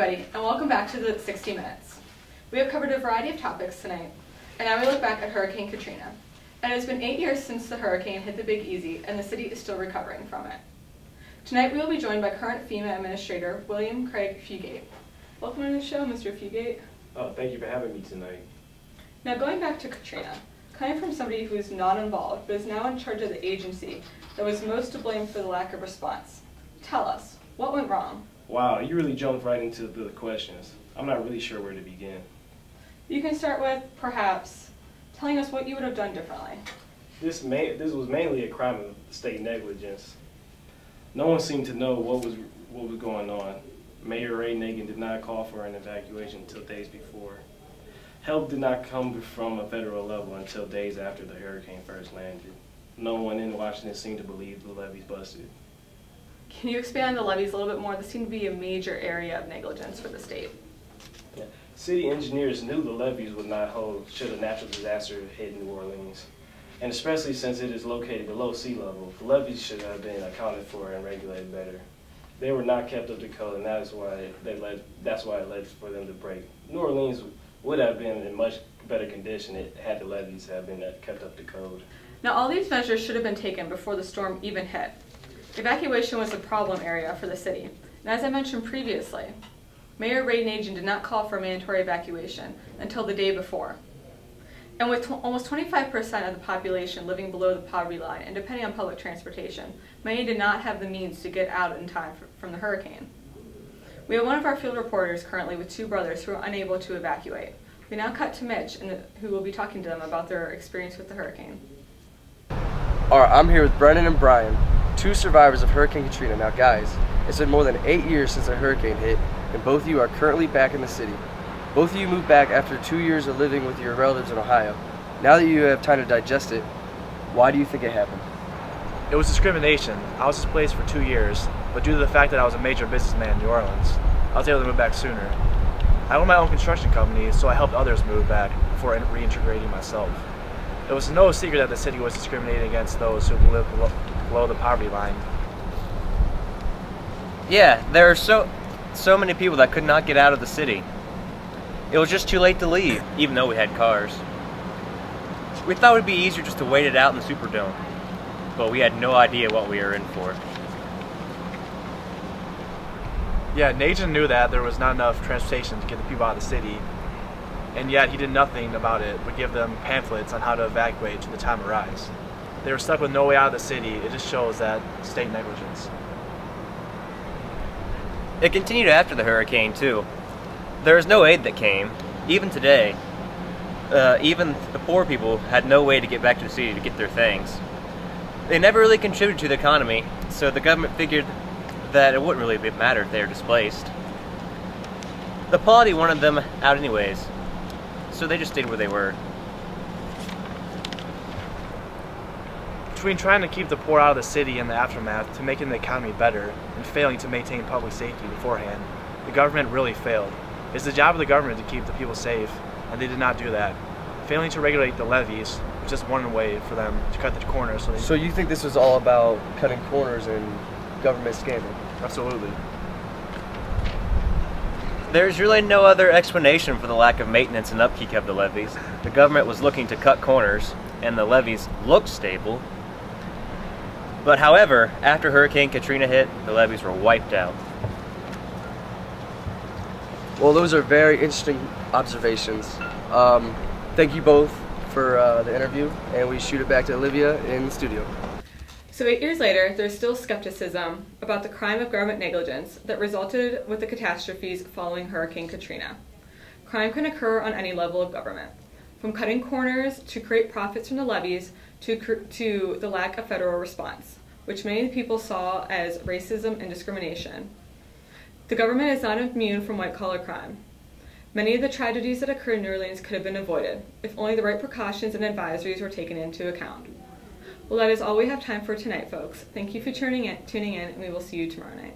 everybody, and welcome back to the 60 Minutes. We have covered a variety of topics tonight, and now we look back at Hurricane Katrina. And it has been 8 years since the hurricane hit the Big Easy, and the city is still recovering from it. Tonight we will be joined by current FEMA Administrator William Craig Fugate. Welcome to the show, Mr. Fugate. Oh, thank you for having me tonight. Now going back to Katrina, coming from somebody who is not involved, but is now in charge of the agency that was most to blame for the lack of response, tell us, what went wrong? Wow, you really jumped right into the questions. I'm not really sure where to begin. You can start with, perhaps, telling us what you would have done differently. This was mainly a crime of state negligence. No one seemed to know what was going on. Mayor Ray Nagin did not call for an evacuation until days before. Help did not come from a federal level until days after the hurricane first landed. No one in Washington seemed to believe the levees busted. Can you expand on the levees a little bit more? This seemed to be a major area of negligence for the state. Yeah. City engineers knew the levees would not hold should a natural disaster hit New Orleans. And especially since it is located below sea level, the levees should have been accounted for and regulated better. They were not kept up to code, and that's why it led for them to break. New Orleans would have been in much better condition had the levees have been kept up to code. Now all these measures should have been taken before the storm even hit. Evacuation was a problem area for the city, and as I mentioned previously, Mayor Ray Nagin did not call for mandatory evacuation until the day before. And with almost 25% of the population living below the poverty line and depending on public transportation, many did not have the means to get out in time from the hurricane. We have one of our field reporters currently with two brothers who are unable to evacuate. We now cut to Mitch, who will be talking to them about their experience with the hurricane. Alright, I'm here with Brennan and Brian, two survivors of Hurricane Katrina. Now guys, it's been more than 8 years since the hurricane hit, and both of you are currently back in the city. Both of you moved back after 2 years of living with your relatives in Ohio. Now that you have time to digest it, why do you think it happened? It was discrimination. I was displaced for 2 years, but due to the fact that I was a major businessman in New Orleans, I was able to move back sooner. I own my own construction company, so I helped others move back before reintegrating myself. It was no secret that the city was discriminating against those who lived below the poverty line. Yeah, there are so many people that could not get out of the city. It was just too late to leave, even though we had cars. We thought it would be easier just to wait it out in the Superdome, but we had no idea what we were in for. Yeah, Nagin knew that there was not enough transportation to get the people out of the city, and yet he did nothing about it but give them pamphlets on how to evacuate should the time arise. They were stuck with no way out of the city. It just shows that state negligence. It continued after the hurricane, too. There was no aid that came, even today. Even the poor people had no way to get back to the city to get their things. They never really contributed to the economy, so the government figured that it wouldn't really matter if they were displaced. The polity wanted them out anyways, so they just stayed where they were. Between trying to keep the poor out of the city in the aftermath to making the economy better and failing to maintain public safety beforehand, the government really failed. It's the job of the government to keep the people safe, and they did not do that. Failing to regulate the levees was just one way for them to cut the corners. So you think this was all about cutting corners and government scamming? Absolutely. There's really no other explanation for the lack of maintenance and upkeep of the levees. The government was looking to cut corners, and the levees looked stable. But however, after Hurricane Katrina hit, the levees were wiped out. Well, those are very interesting observations. Thank you both for the interview, and we shoot it back to Olivia in the studio. So 8 years later, there's still skepticism about the crime of government negligence that resulted with the catastrophes following Hurricane Katrina. Crime can occur on any level of government, from cutting corners to create profits from the levees to the lack of federal response, which many people saw as racism and discrimination. The government is not immune from white-collar crime. Many of the tragedies that occurred in New Orleans could have been avoided if only the right precautions and advisories were taken into account. Well, that is all we have time for tonight, folks. Thank you for tuning in, and we will see you tomorrow night.